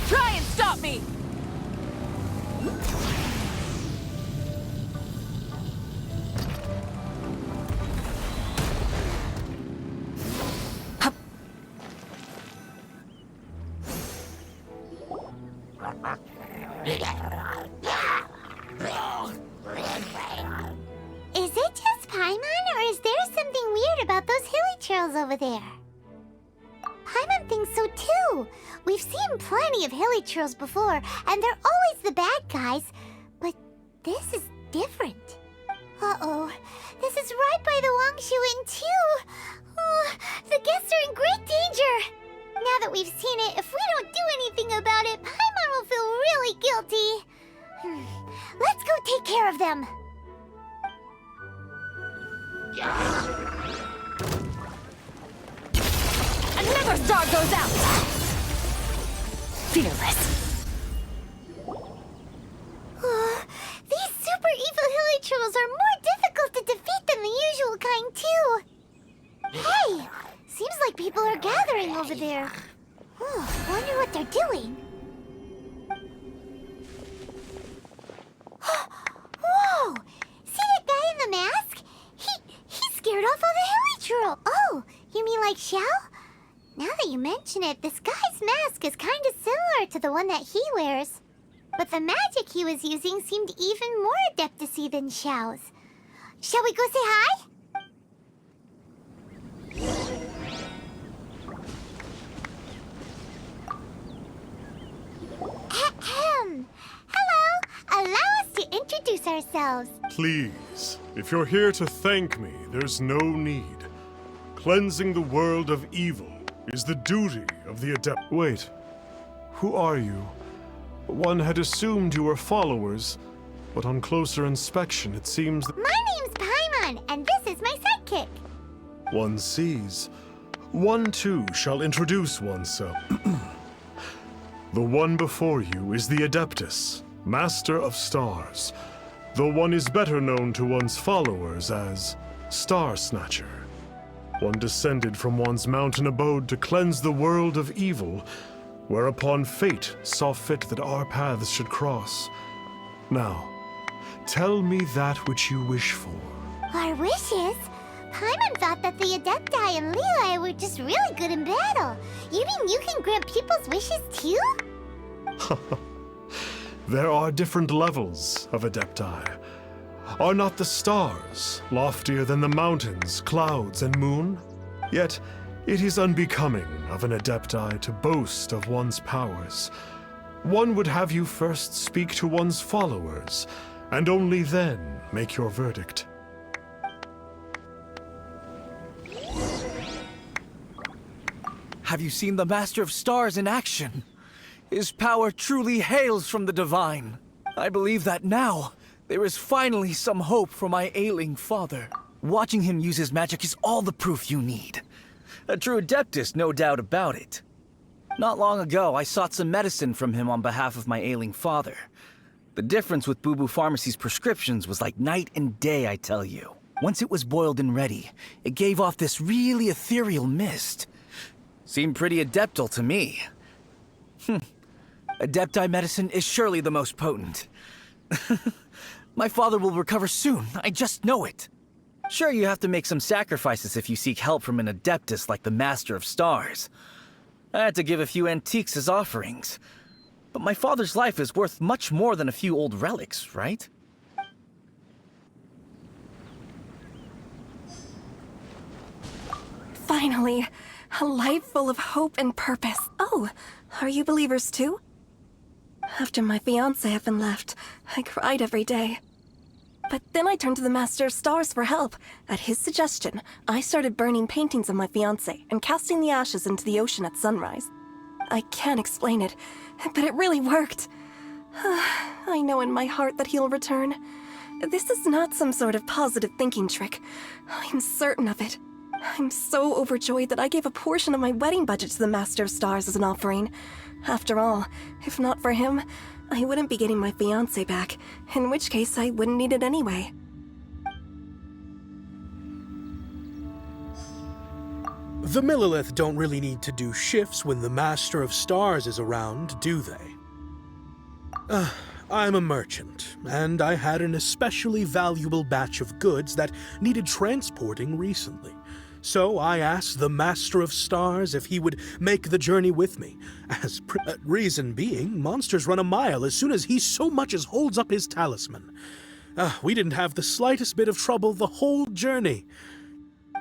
Try and stop me! Is it just Paimon, or is there something weird about those hilly trails over there? Paimon thinks so too. We've seen plenty of hilly trails before, and they're always the bad guys. But this is different. Uh-oh. This is right by the Wangshu Inn too. Oh, the guests are in great danger. Now that we've seen it, if we don't do anything about it, Paimon will feel really guilty. Let's go take care of them. Another star goes out! Fearless. These super evil hilly trolls are more difficult to defeat than the usual kind, too. Hey! Seems like people are gathering over there. Wonder what they're doing. Whoa! See that guy in the mask? He scared off all the hilly troll. Oh, you mean like Xiao? Now that you mention it, this guy's mask is kind of similar to the one that he wears. But the magic he was using seemed even more adeptus-y than Xiao's. Shall we go say hi? Ahem. Hello! Allow us to introduce ourselves. Please, if you're here to thank me, there's no need. Cleansing the world of evil is the duty of the adept. Wait, who are you? One had assumed you were followers, but on closer inspection it seems that... My name's Paimon, and this is my sidekick. One sees. One too shall introduce oneself. The one before you is the Adeptus, Master of Stars. Though one is better known to one's followers as Star Snatcher. One descended from one's mountain abode to cleanse the world of evil, whereupon fate saw fit that our paths should cross. Now, tell me that which you wish for. Our wishes? Paimon thought that the Adepti and Levi were just really good in battle. You mean you can grant people's wishes too? There are different levels of Adepti. Are not the stars loftier than the mountains, clouds, and moon? Yet, it is unbecoming of an Adepti to boast of one's powers. One would have you first speak to one's followers, and only then make your verdict. Have you seen the Master of Stars in action? His power truly hails from the divine. I believe that now, there is finally some hope for my ailing father. Watching him use his magic is all the proof you need. A true Adeptus, no doubt about it. Not long ago, I sought some medicine from him on behalf of my ailing father. The difference with Boo Boo Pharmacy's prescriptions was like night and day, I tell you. Once it was boiled and ready, it gave off this really ethereal mist. Seemed pretty adeptal to me. Adepti medicine is surely the most potent. My father will recover soon, I just know it. Sure, you have to make some sacrifices if you seek help from an Adeptus like the Master of Stars. I had to give a few antiques as offerings. But my father's life is worth much more than a few old relics, right? Finally, a life full of hope and purpose. Oh, are you believers too? After my fiancé had been left, I cried every day. But then I turned to the Master of Stars for help. At his suggestion, I started burning paintings of my fiancé and casting the ashes into the ocean at sunrise. I can't explain it, but it really worked. I know in my heart that he'll return. This is not some sort of positive thinking trick. I'm certain of it. I'm so overjoyed that I gave a portion of my wedding budget to the Master of Stars as an offering. After all, if not for him, I wouldn't be getting my fiancé back, in which case I wouldn't need it anyway. The Millilith don't really need to do shifts when the Master of Stars is around, do they? I'm a merchant, and I had an especially valuable batch of goods that needed transporting recently. So I asked the Master of Stars if he would make the journey with me. Reason being, monsters run a mile as soon as he so much as holds up his talisman. We didn't have the slightest bit of trouble the whole journey.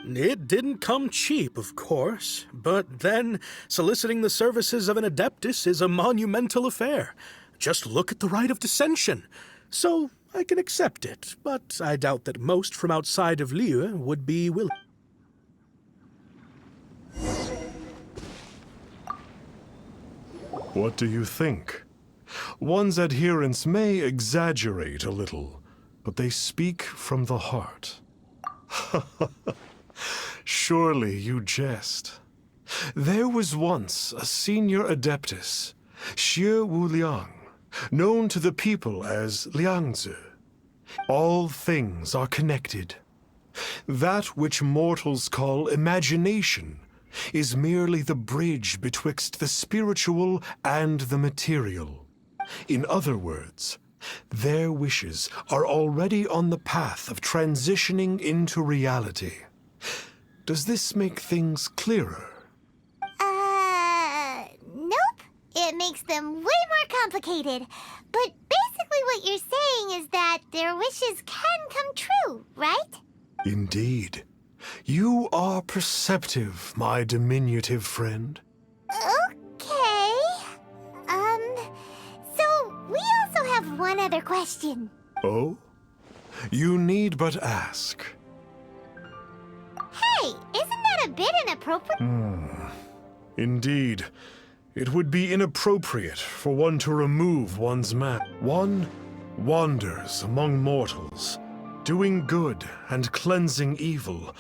It didn't come cheap, of course, but then soliciting the services of an Adeptus is a monumental affair. Just look at the Rite of Dissension. So I can accept it, but I doubt that most from outside of Liyue would be willing. What do you think? One's adherents may exaggerate a little, but they speak from the heart. Surely you jest. There was once a senior Adeptus, Xie Wuliang, known to the people as Liangzi. All things are connected. That which mortals call imagination is merely the bridge betwixt the spiritual and the material. In other words, their wishes are already on the path of transitioning into reality. Does this make things clearer? Nope. It makes them way more complicated. But basically what you're saying is that their wishes can come true, right? Indeed. You are perceptive, my diminutive friend. Okay. So we also have one other question. Oh? You need but ask. Hey, isn't that a bit inappropriate? Indeed. It would be inappropriate for one to remove one's mask. One wanders among mortals, doing good and cleansing evil.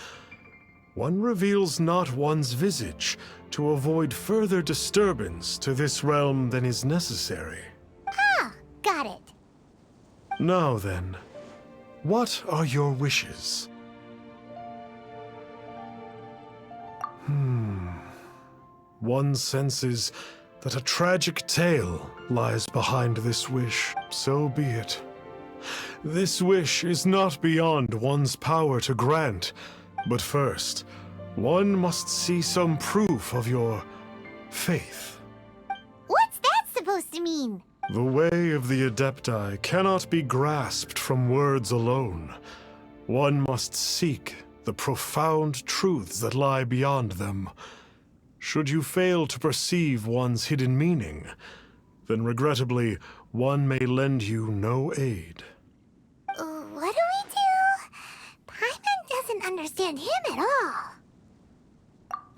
One reveals not one's visage to avoid further disturbance to this realm than is necessary. Ah, got it. Now then, what are your wishes? One senses that a tragic tale lies behind this wish. So be it. This wish is not beyond one's power to grant, but first, one must see some proof of your faith. What's that supposed to mean? The way of the Adepti cannot be grasped from words alone. One must seek the profound truths that lie beyond them. Should you fail to perceive one's hidden meaning, then regrettably, one may lend you no aid. What do we do? Paimon doesn't understand him at all.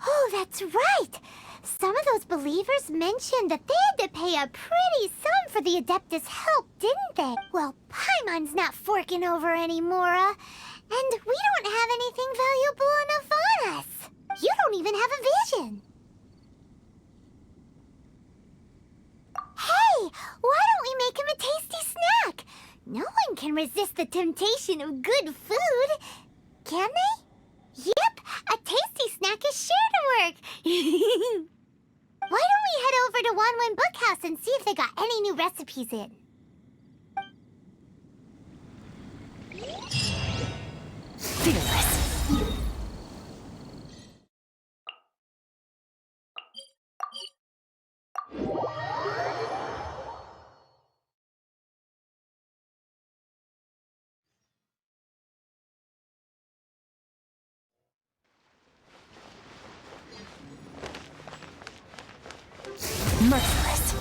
Oh, that's right! Some of those believers mentioned that they had to pay a pretty sum for the Adeptus' help, didn't they? Well, Paimon's not forking over anymore, and we don't have anything valuable enough on us. You don't even have a vision. Hey, why don't we make him a tasty snack? No one can resist the temptation of good food, can they? Yep, a tasty snack is sure to work. Why don't we head over to Wanwen Bookhouse and see if they got any new recipes in? Fearless. Merciless.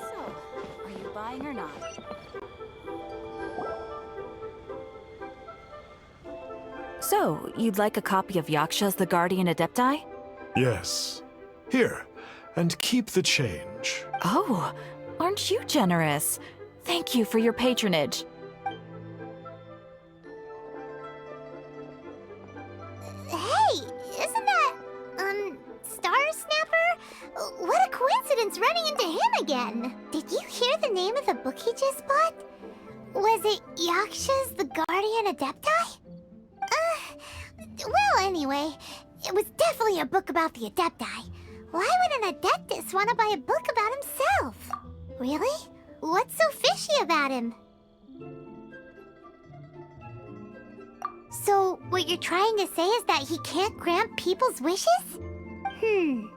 So, are you buying or not? So, you'd like a copy of Yaksha's The Guardian Adepti? Yes. Here, and keep the change. Oh, aren't you generous? Thank you for your patronage. that? Was it Yaksha's the Guardian Adepti? Well, anyway, it was definitely a book about the Adepti. Why would an Adeptus want to buy a book about himself? Really? What's so fishy about him? So, what you're trying to say is that he can't grant people's wishes? Paimon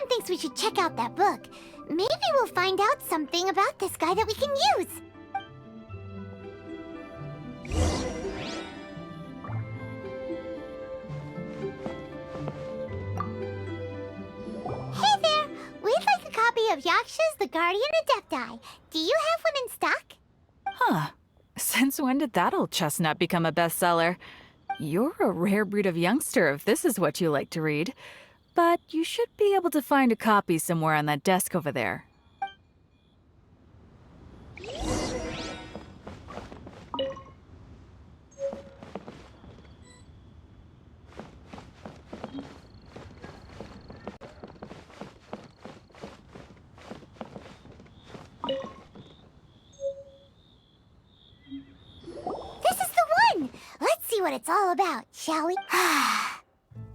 thinks we should check out that book. Maybe we'll find out something about this guy that we can use. Hey there! We'd like a copy of Yaksha's The Guardian Adepti. Do you have one in stock? Huh. Since when did that old chestnut become a bestseller? You're a rare breed of youngster if this is what you like to read. But you should be able to find a copy somewhere on that desk over there. This is the one! Let's see what it's all about, shall we?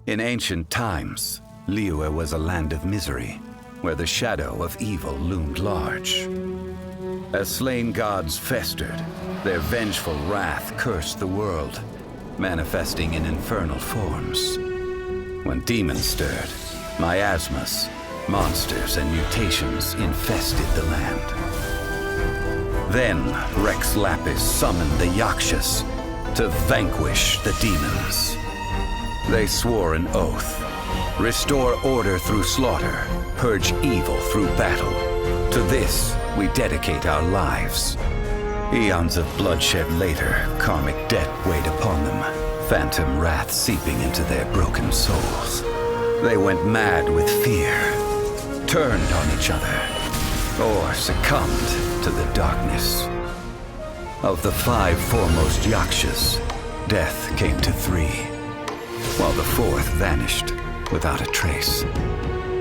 In ancient times, Liyue was a land of misery, where the shadow of evil loomed large. As slain gods festered, their vengeful wrath cursed the world, manifesting in infernal forms. When demons stirred, miasmas, monsters, and mutations infested the land. Then Rex Lapis summoned the Yakshas to vanquish the demons. They swore an oath: restore order through slaughter, purge evil through battle. To this, we dedicate our lives. Eons of bloodshed later, karmic debt weighed upon them, phantom wrath seeping into their broken souls. They went mad with fear, turned on each other, or succumbed to the darkness. Of the 5 foremost Yakshas, death came to 3, while the 4th vanished without a trace.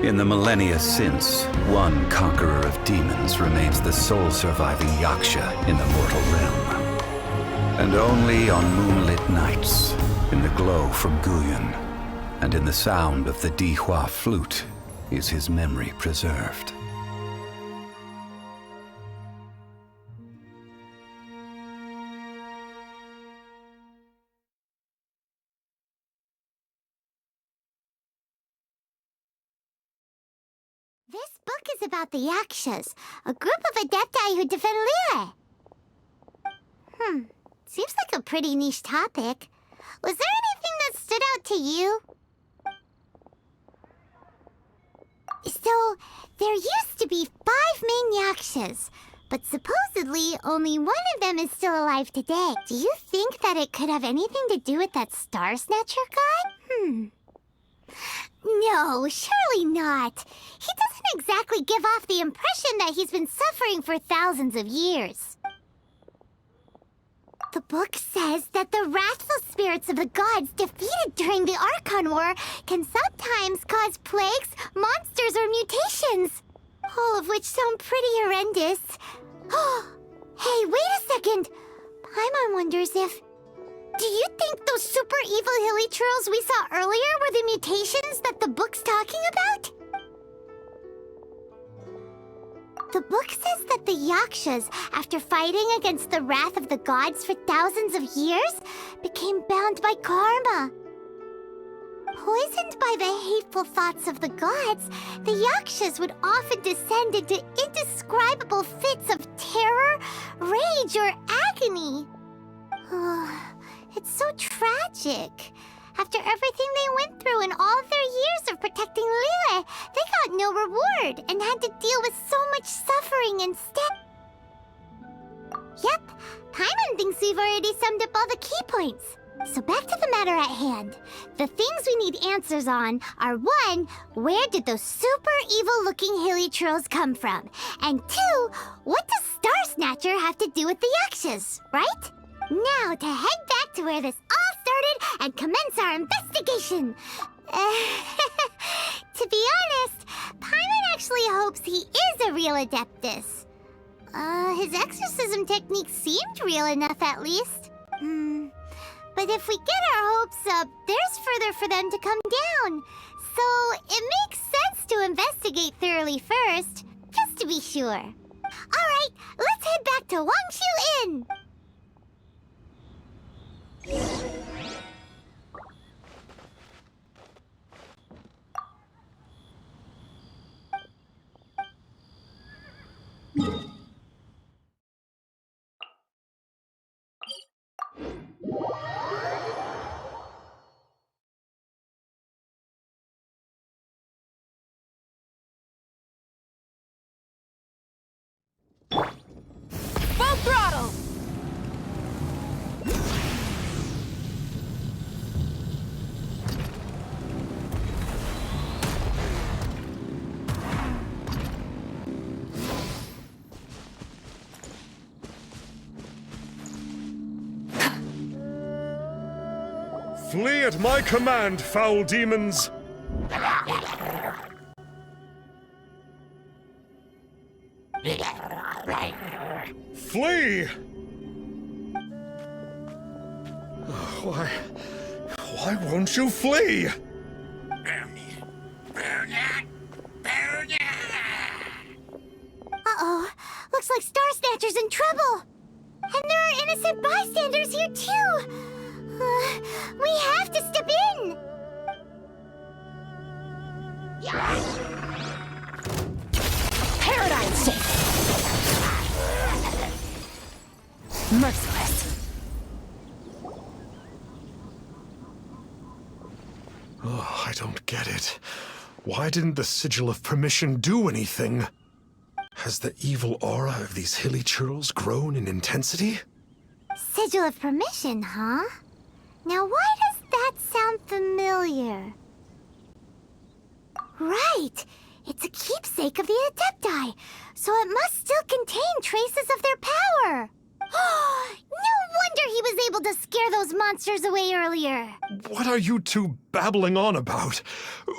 In the millennia since, one conqueror of demons remains the sole surviving Yaksha in the mortal realm. And only on moonlit nights, in the glow from Guyon, and in the sound of the Dihua flute, is his memory preserved. This book is about the Yakshas, a group of Adepti who defend Liyue. Seems like a pretty niche topic. Was there anything that stood out to you? So, there used to be 5 main Yakshas, but supposedly only one of them is still alive today. Do you think that it could have anything to do with that Star Snatcher guy? No, surely not. He doesn't exactly give off the impression that he's been suffering for thousands of years. The book says that the wrathful spirits of the gods defeated during the Archon War can sometimes cause plagues, monsters, or mutations. All of which sound pretty horrendous. Hey, wait a second. Paimon wonders if... Do you think those super evil hilly churls we saw earlier were the mutations that the book's talking about? The book says that the Yakshas, after fighting against the wrath of the gods for thousands of years, became bound by karma. Poisoned by the hateful thoughts of the gods, the Yakshas would often descend into indescribable fits of terror, rage, or agony. It's so tragic. After everything they went through in all of their years of protecting Liyue, they got no reward and had to deal with so much suffering instead. Yep, Paimon thinks we've already summed up all the key points. So back to the matter at hand. The things we need answers on are 1, where did those super evil-looking hilly trolls come from? And 2, what does Star Snatcher have to do with the Yakshas, right? Now to head back to where this all started and commence our investigation. To be honest, Paimon actually hopes he is a real Adeptus. His exorcism technique seemed real enough at least. But if we get our hopes up, there's further for them to come down. So it makes sense to investigate thoroughly first, just to be sure. Alright, let's head back to Wangshu Inn! Full throttle! Flee at my command, foul demons! Flee! Why won't you flee? Uh-oh, looks like Star Snatcher's in trouble! And there are innocent bystanders here too! We have to step in! Paradigm shift! Merciless. Oh, I don't get it. Why didn't the Sigil of Permission do anything? Has the evil aura of these hilly churls grown in intensity? Sigil of Permission, huh? Now why does that sound familiar? Right! It's a keepsake of the Adepti, so it must still contain traces of their power! No wonder he was able to scare those monsters away earlier! What are you two babbling on about?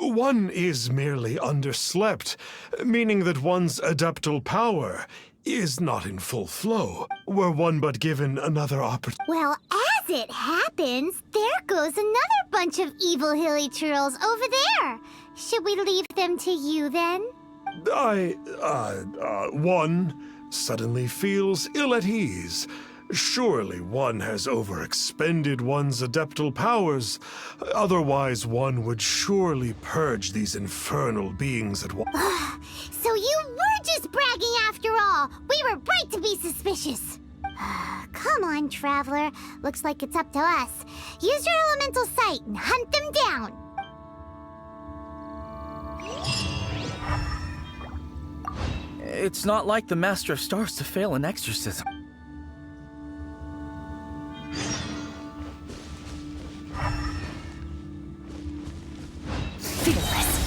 One is merely underslept, meaning that one's adeptal power is not in full flow, were one but given another opportunity. Well, as it happens, there goes another bunch of evil hilly churls over there! Should we leave them to you, then? One suddenly feels ill at ease. Surely one has overexpended one's adeptal powers. Otherwise, one would surely purge these infernal beings at once. So you were just bragging after all! We were right to be suspicious! Come on, Traveler. Looks like it's up to us. Use your elemental sight and hunt them down! It's not like the Master of Stars to fail an exorcism. Fearless.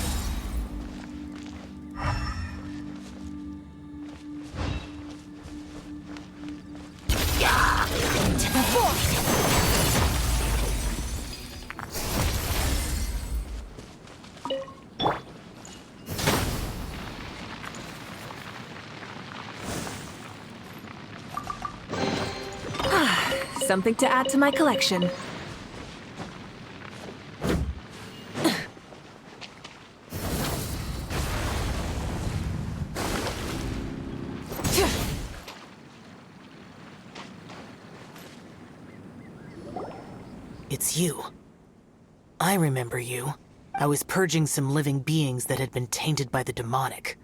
Into the void! Something to add to my collection. It's you. I remember you. I was purging some living beings that had been tainted by the demonic.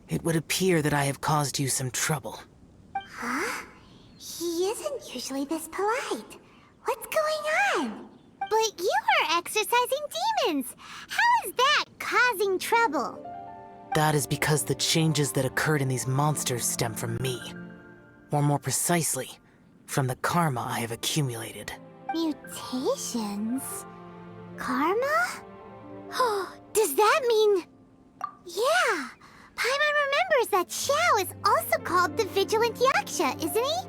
It would appear that I have caused you some trouble. Huh? He isn't usually this polite. What's going on? But you are exorcising demons! How is that causing trouble? That is because the changes that occurred in these monsters stem from me. Or more precisely, from the karma I have accumulated. Mutations? Karma? Does that mean... Yeah! Paimon remembers that Xiao is also called the Vigilant Yaksha, isn't he?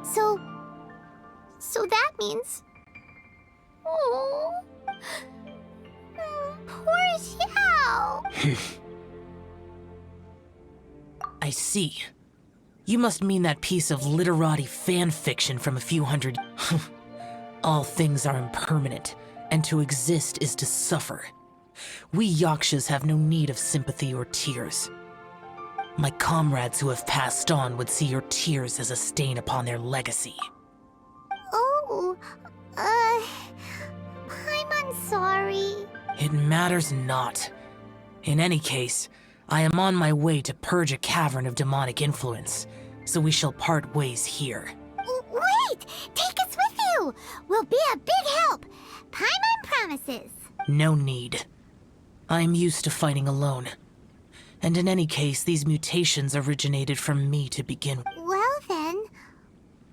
So that means... Oh... Poor Xiao! I see. You must mean that piece of literati fan fiction from a few hundred... All things are impermanent, and to exist is to suffer. We Yakshas have no need of sympathy or tears. My comrades who have passed on would see your tears as a stain upon their legacy. Oh, I'm sorry. It matters not. In any case, I am on my way to purge a cavern of demonic influence, so we shall part ways here. Wait! Take us with you! We'll be a big help! Paimon promises! No need. I am used to fighting alone. And in any case, these mutations originated from me to begin with. Well then...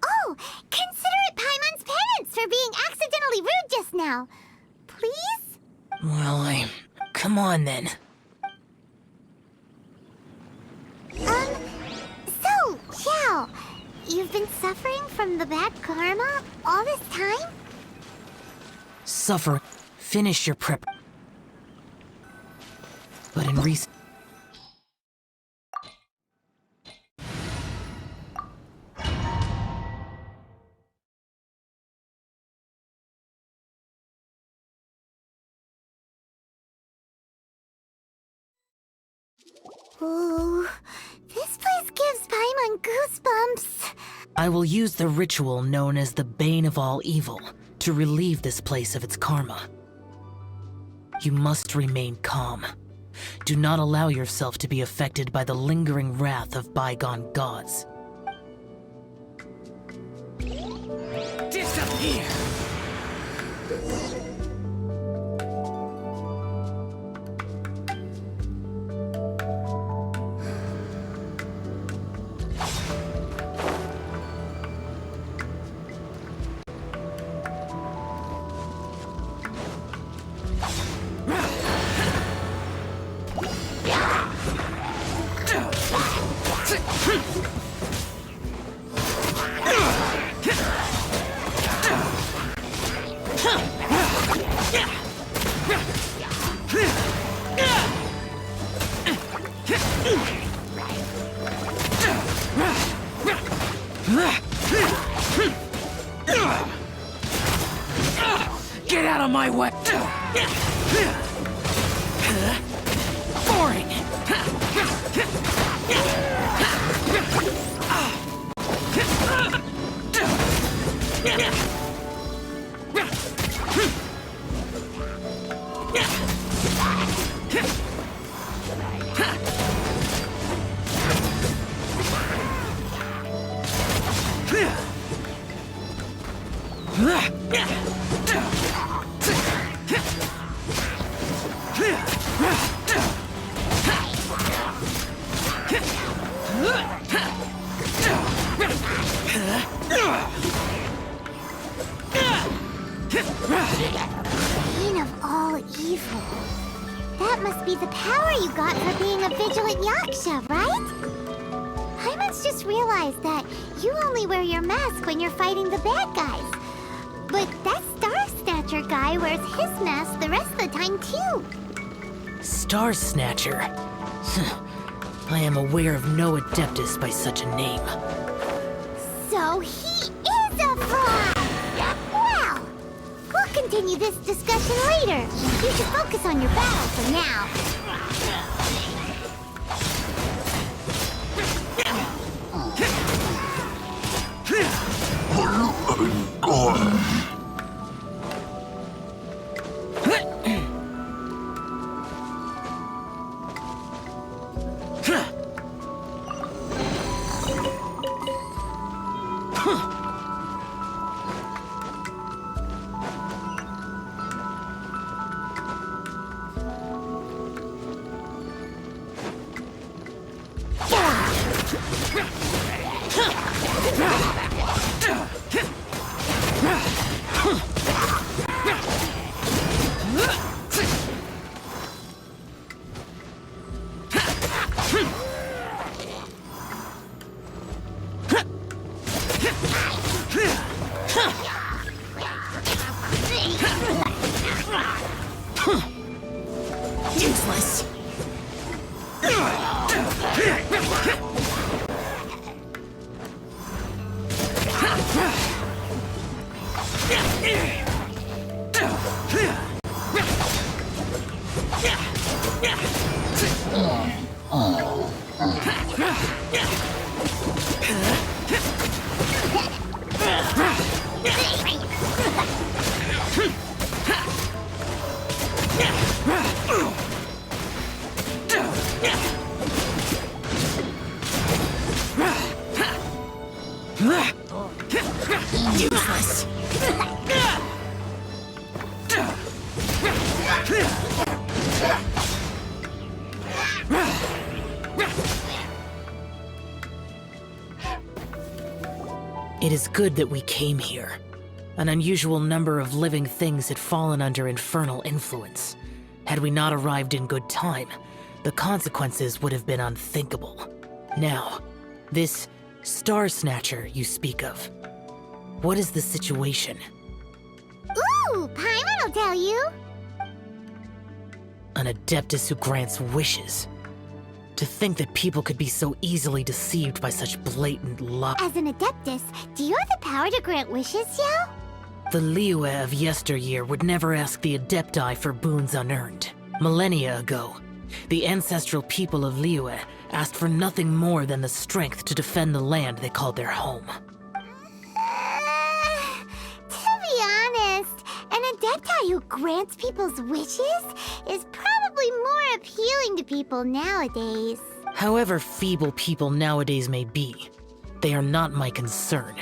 Oh! Consider it Paimon's penance for being accidentally rude just now! Please? Well, come on then. So, Xiao, you've been suffering from the bad karma all this time? Suffer. Finish your prep. But in recent... Ooh, this place gives Paimon goosebumps. I will use the ritual known as the Bane of All Evil to relieve this place of its karma. You must remain calm. Do not allow yourself to be affected by the lingering wrath of bygone gods. Disappear! Get out of my way! Boring! Bane of all evil. That must be the power you got for being a vigilant Yaksha, right? Paimon's just realized that you only wear your mask when you're fighting the bad guys. But that Star Snatcher guy wears his mask the rest of the time, too. Star Snatcher? I am aware of no Adeptus by such a name. So he is a fraud! Well, we'll continue this discussion later. You should focus on your battle for now. Useless. Useless. It is good that we came here. An unusual number of living things had fallen under infernal influence. Had we not arrived in good time, the consequences would have been unthinkable. Now, this Star Snatcher you speak of, what is the situation? Ooh, Paimon will tell you. An Adeptus who grants wishes. To think that people could be so easily deceived by such blatant lie. As an Adeptus, do you have the power to grant wishes, Xiao? The Liyue of yesteryear would never ask the Adepti for boons unearned. Millennia ago, the ancestral people of Liyue asked for nothing more than the strength to defend the land they called their home. To be honest, an Adepti who grants people's wishes is probably more appealing to people nowadays. However feeble people nowadays may be, they are not my concern.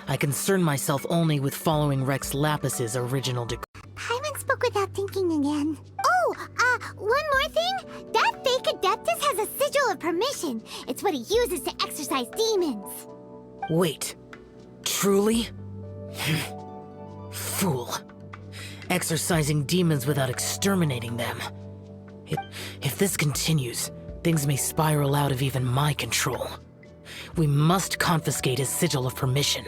I concern myself only with following Rex Lapis's original decree. Paimon spoke without thinking again. Oh, one more thing. That fake Adeptus has a sigil of permission. It's what he uses to exorcise demons. Wait, truly? Fool. Exorcising demons without exterminating them. If this continues, things may spiral out of even my control. We must confiscate his sigil of permission.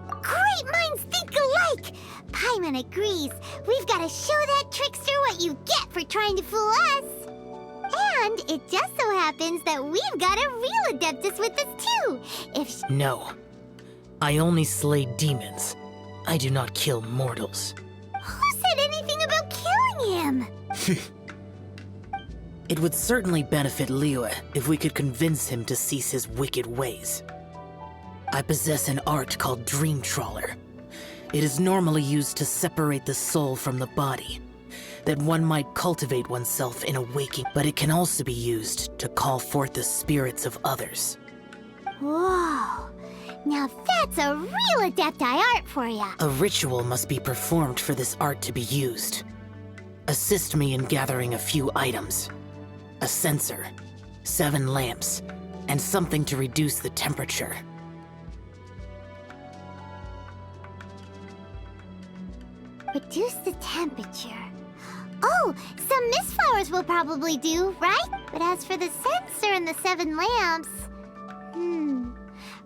Great minds think alike! Paimon agrees. We've got to show that trickster what you get for trying to fool us. And it just so happens that we've got a real Adeptus with us too. If No. I only slay demons. I do not kill mortals. Who said anything about killing him? It would certainly benefit Liyue if we could convince him to cease his wicked ways. I possess an art called Dream Trawler. It is normally used to separate the soul from the body, that one might cultivate oneself in a waking, but it can also be used to call forth the spirits of others. Whoa. Now that's a real Adepti art for ya. A ritual must be performed for this art to be used. Assist me in gathering a few items. A censer, 7 lamps, and something to reduce the temperature. Reduce the temperature. Oh, some mist flowers will probably do, right? But as for the censer and the 7 lamps...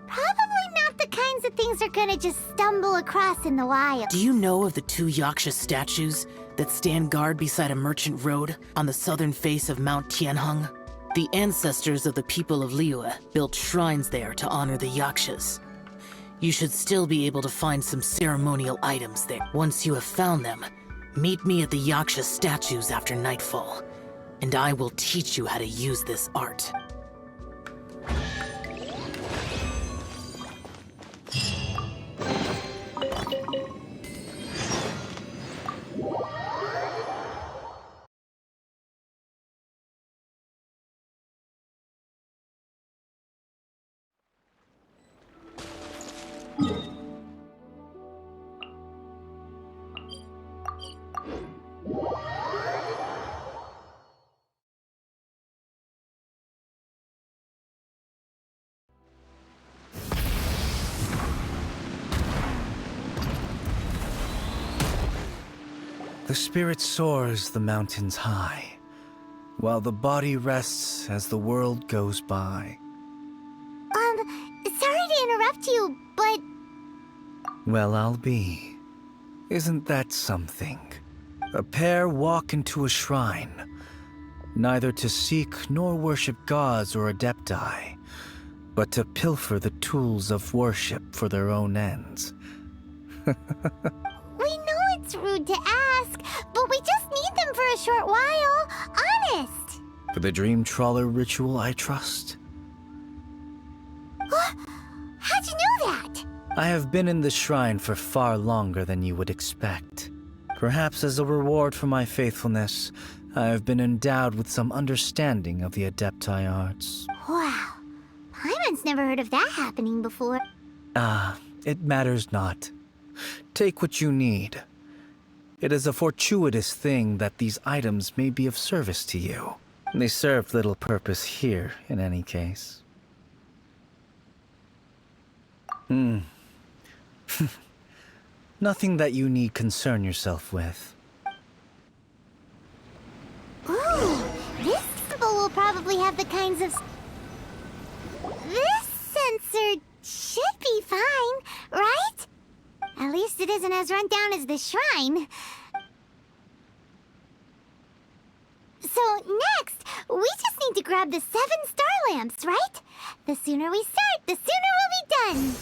Probably not the kinds of things they're gonna just stumble across in the wild. Do you know of the 2 Yaksha statues that stand guard beside a merchant road on the southern face of Mount Tianheng? The ancestors of the people of Liyue built shrines there to honor the Yakshas. You should still be able to find some ceremonial items there. Once you have found them, meet me at the Yaksha statues after nightfall, and I will teach you how to use this art. The spirit soars the mountains high, while the body rests as the world goes by. Sorry to interrupt you, but... Well, I'll be. Isn't that something? A pair walk into a shrine, neither to seek nor worship gods or adepti, but to pilfer the tools of worship for their own ends. We know it's rude to ask, but we just need them for a short while. Honest. For the Dream Trawler ritual, I trust. How'd you know that? I have been in the shrine for far longer than you would expect. Perhaps as a reward for my faithfulness, I have been endowed with some understanding of the Adepti arts. Wow. Paimon's never heard of that happening before. It matters not. Take what you need. It is a fortuitous thing that these items may be of service to you. They served little purpose here, in any case. Nothing that you need concern yourself with. Ooh, this symbol will probably have the kinds of... This sensor should be fine, right? At least it isn't as run down as the shrine. So next, we just need to grab the 7 star lamps, right? The sooner we start, the sooner we'll be done.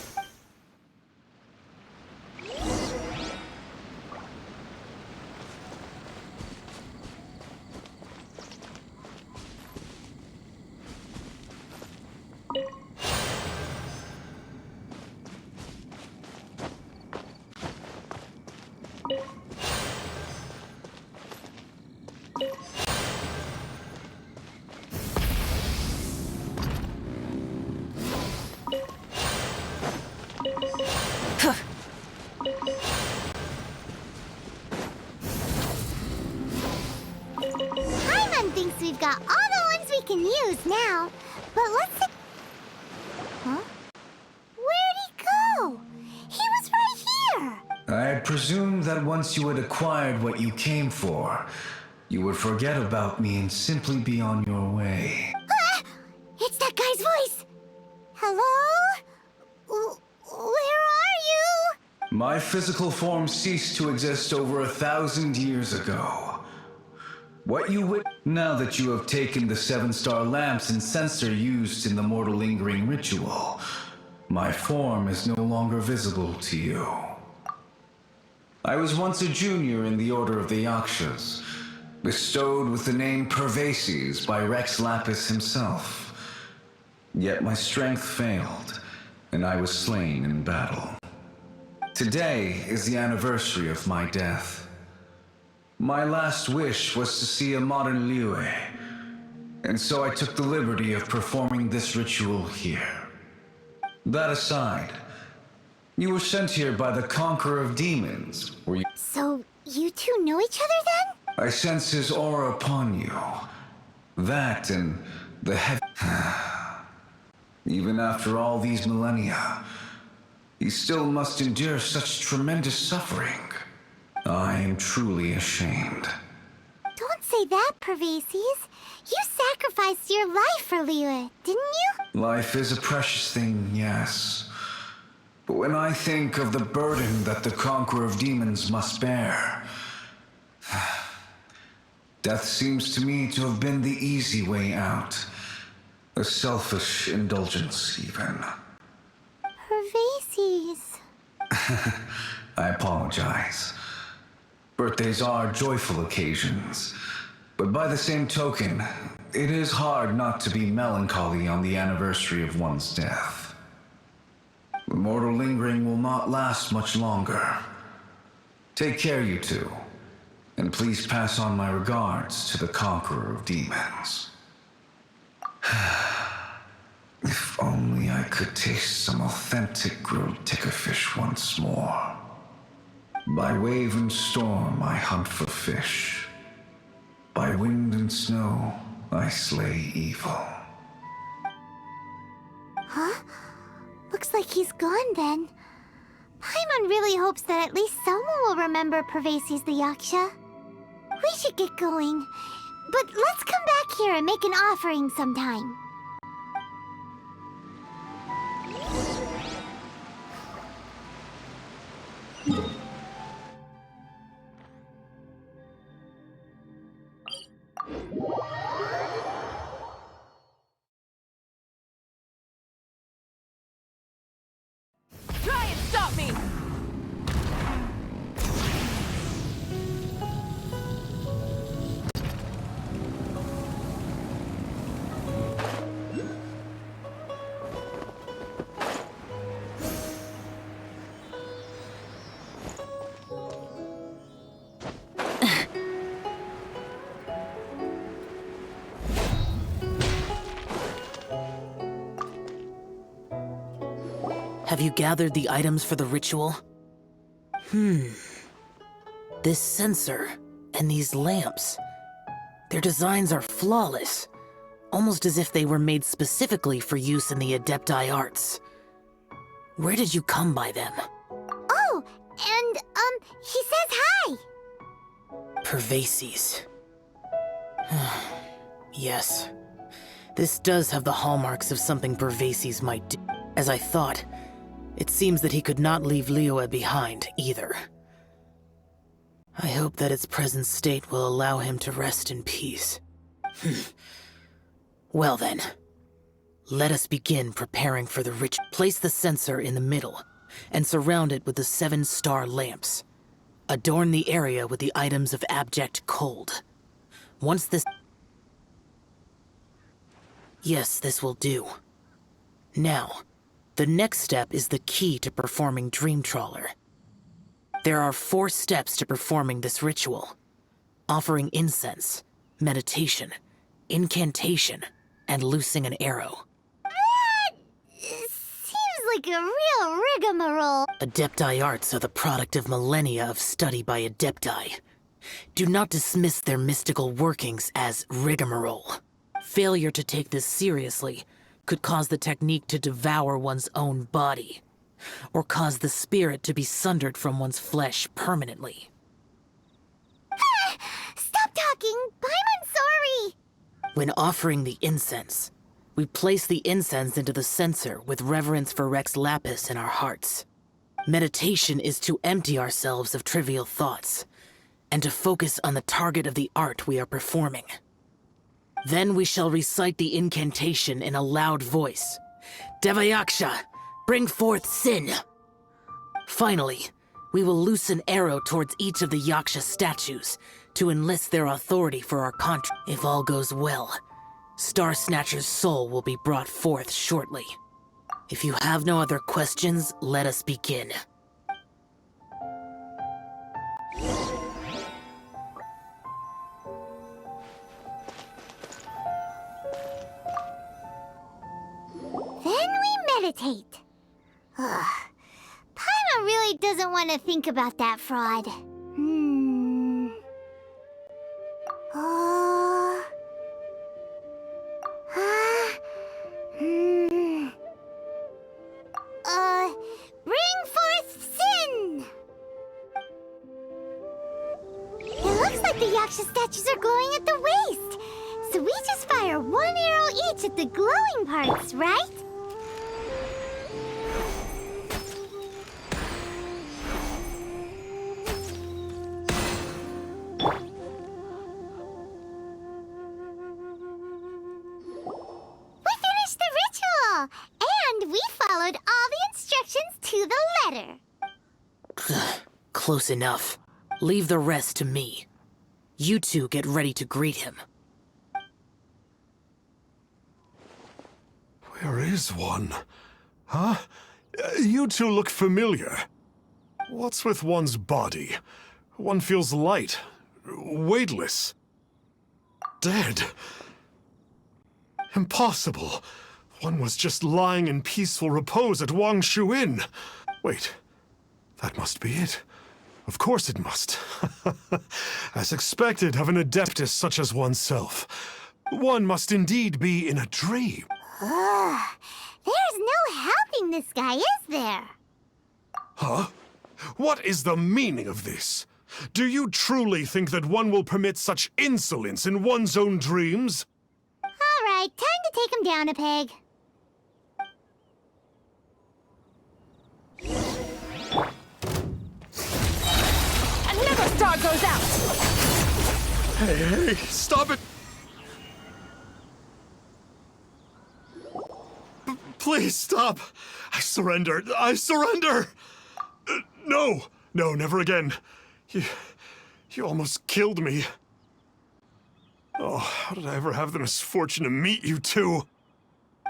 Paimon thinks we've got all the ones we can use now, but let's see... Huh? Where'd he go? He was right here! I had presumed that once you had acquired what you came for, you would forget about me and simply be on your way. Ah! It's that guy's voice! Hello? Where are you? My physical form ceased to exist over 1,000 years ago. What you would... Now that you have taken the 7 star lamps and sensor used in the mortal lingering ritual, my form is no longer visible to you. I was once a junior in the Order of the Yakshas, bestowed with the name Pervases by Rex Lapis himself. Yet my strength failed, and I was slain in battle. Today is the anniversary of my death. My last wish was to see a modern Liyue, and so I took the liberty of performing this ritual here. That aside, you were sent here by the Conqueror of Demons, were you? So, you two know each other then? I sense his aura upon you. That and the heavy... Even after all these millennia, he still must endure such tremendous suffering. I am truly ashamed. Don't say that, Pervases. You sacrificed your life for Liyue, didn't you? Life is a precious thing, yes. But when I think of the burden that the Conqueror of Demons must bear, death seems to me to have been the easy way out. A selfish indulgence, even. Pervases. I apologize. Birthdays are joyful occasions, but by the same token, it is hard not to be melancholy on the anniversary of one's death. The mortal lingering will not last much longer. Take care, you two, and please pass on my regards to the Conqueror of Demons. If only I could taste some authentic grilled tickerfish once more. By wave and storm I hunt for fish. By wind and snow I slay evil. Huh? Looks like he's gone then. Paimon really hopes that at least someone will remember Pervases the Yaksha. We should get going. But let's come back here and make an offering sometime. Have you gathered the items for the ritual? This sensor and these lamps. Their designs are flawless, almost as if they were made specifically for use in the Adepti arts. Where did you come by them? Oh, and, he says hi! Pervases. Yes. This does have the hallmarks of something Pervases might do. As I thought, it seems that he could not leave Liyue behind, either. I hope that its present state will allow him to rest in peace. Well then, let us begin preparing for the ritual. Place the sensor in the middle, and surround it with the 7-star lamps. Adorn the area with the items of abject cold. Once this... Yes, this will do. Now, the next step is the key to performing Dream Trawler. There are 4 steps to performing this ritual. Offering incense, meditation, incantation, and loosing an arrow. Seems like a real rigmarole. Adepti arts are the product of millennia of study by Adepti. Do not dismiss their mystical workings as rigmarole. Failure to take this seriously could cause the technique to devour one's own body, or cause the spirit to be sundered from one's flesh permanently. Stop talking! I'm sorry! When offering the incense, we place the incense into the censer with reverence for Rex Lapis in our hearts. Meditation is to empty ourselves of trivial thoughts, and to focus on the target of the art we are performing. Then we shall recite the incantation in a loud voice. Devayaksha, bring forth sin! Finally, we will loose an arrow towards each of the Yaksha statues to enlist their authority for our contract. If all goes well, Star Snatcher's soul will be brought forth shortly. If you have no other questions, let us begin. Then we meditate. Ugh. Paimon really doesn't want to think about that fraud. Oh. Bring forth sin! It looks like the Yaksha statues are glowing at the waist. So we just fire 1 arrow each at the glowing parts, right? We finished the ritual! And we followed all the instructions to the letter. Close enough. Leave the rest to me. You two get ready to greet him. Where is one? Huh? You two look familiar. What's with one's body? One feels light, weightless, dead. Impossible. One was just lying in peaceful repose at Wangshu Inn. Wait, that must be it. Of course it must. As expected of an adeptus such as oneself, one must indeed be in a dream. There's no helping this guy, is there? Huh? What is the meaning of this? Do you truly think that one will permit such insolence in one's own dreams? All right, time to take him down a peg. Another star goes out! Hey, stop it! Please stop! I surrender! I surrender! No! No, never again. You almost killed me. Oh, how did I ever have the misfortune to meet you two?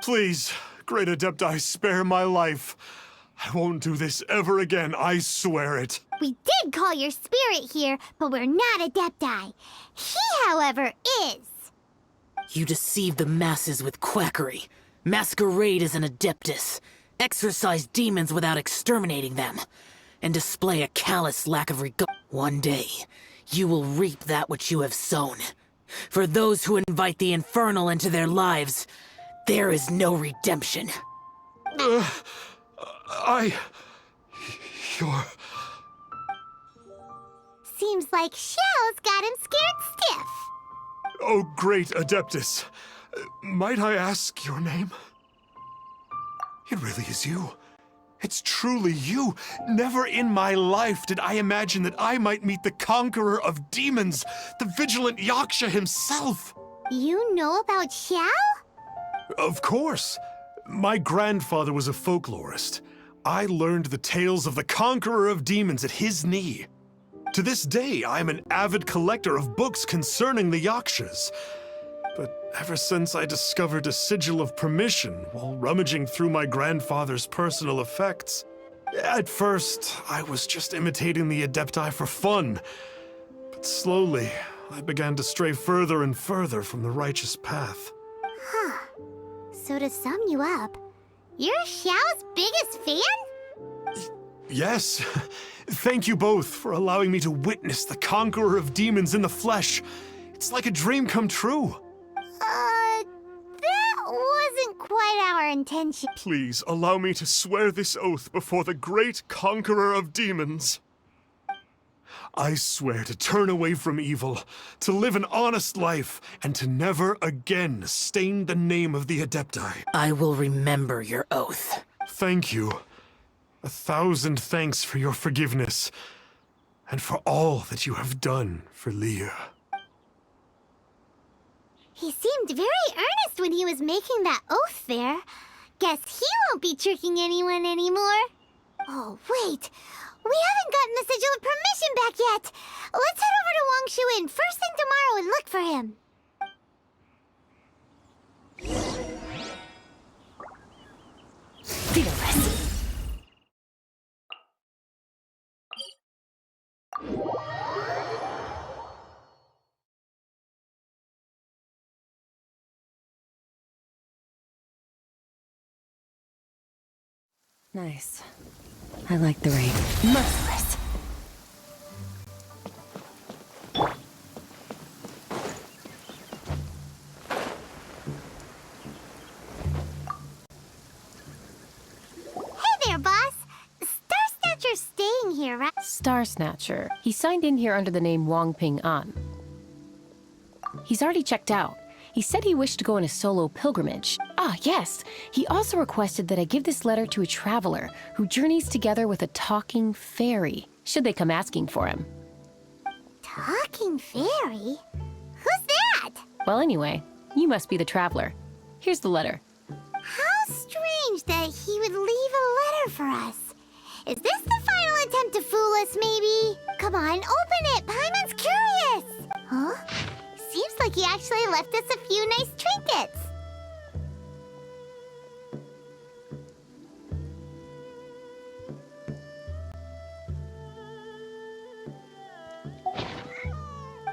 Please, Great Adepti, spare my life. I won't do this ever again, I swear it. We did call your spirit here, but we're not Adepti. He, however, is. You deceive the masses with quackery. Masquerade as an adeptus. exorcise demons without exterminating them, and display a callous lack of regard. One day, you will reap that which you have sown. For those who invite the infernal into their lives, there is no redemption. You're... Seems like Xiao's got him scared stiff. Oh, great Adeptus. Might I ask your name? It really is you. It's truly you. Never in my life did I imagine that I might meet the conqueror of demons, the vigilant Yaksha himself. You know about Xiao? Of course. My grandfather was a folklorist. I learned the tales of the conqueror of demons at his knee. To this day, I am an avid collector of books concerning the Yakshas. But ever since I discovered a sigil of permission while rummaging through my grandfather's personal effects, at first, I was just imitating the Adepti for fun. But slowly, I began to stray further and further from the righteous path. Huh. So to sum you up, you're Xiao's biggest fan? Yes. Thank you both for allowing me to witness the conqueror of demons in the flesh. It's like a dream come true. That wasn't quite our intention. Please allow me to swear this oath before the great conqueror of demons. I swear to turn away from evil, to live an honest life, and to never again stain the name of the Adepti. I will remember your oath. Thank you. 1,000 thanks for your forgiveness, and for all that you have done for Leah. He seemed very earnest when he was making that oath there. Guess he won't be tricking anyone anymore. Oh, wait. We haven't gotten the sigil of permission back yet. Let's head over to Wangshu Inn first thing tomorrow and look for him. Fearless. Nice. I like the rain. Merciless. Hey there, boss. Star Snatcher's staying here, right? Star Snatcher. He signed in here under the name Wang Ping An. He's already checked out. He said he wished to go on a solo pilgrimage. Ah, yes. He also requested that I give this letter to a traveler who journeys together with a talking fairy, should they come asking for him. Talking fairy? Who's that? Well, anyway, you must be the traveler. Here's the letter. How strange that he would leave a letter for us. Is this the final attempt to fool us, maybe? Come on, open it! Paimon's curious! Huh? Seems like he actually left us a few nice trinkets.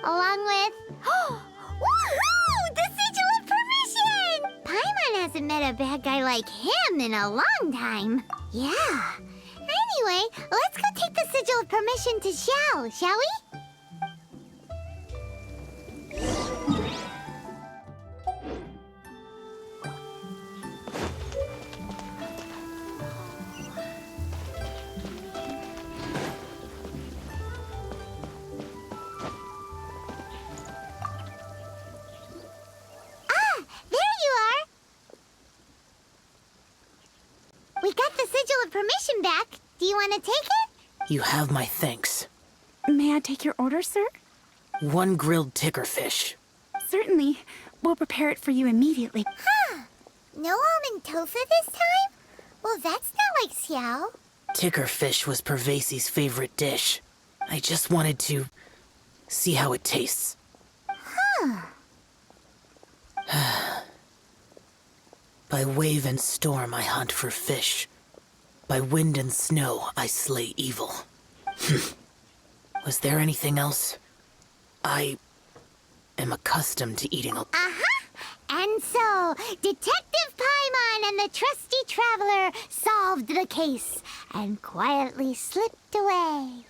Along with... Woohoo! The sigil of permission! Paimon hasn't met a bad guy like him in a long time. Yeah. Anyway, let's go take the sigil of permission to Xiao, shall we? We got the sigil of permission back. Do you want to take it? You have my thanks. May I take your order, sir? 1 grilled ticker fish. Certainly. We'll prepare it for you immediately. Huh. No almond tofu this time? Well, that's not like Xiao. Ticker fish was Pervasi's favorite dish. I just wanted to see how it tastes. Huh. By wave and storm I hunt for fish. By wind and snow I slay evil. Was there anything else? I am accustomed to eating a... Uh-huh. And so, Detective Paimon and the trusty traveler solved the case and quietly slipped away.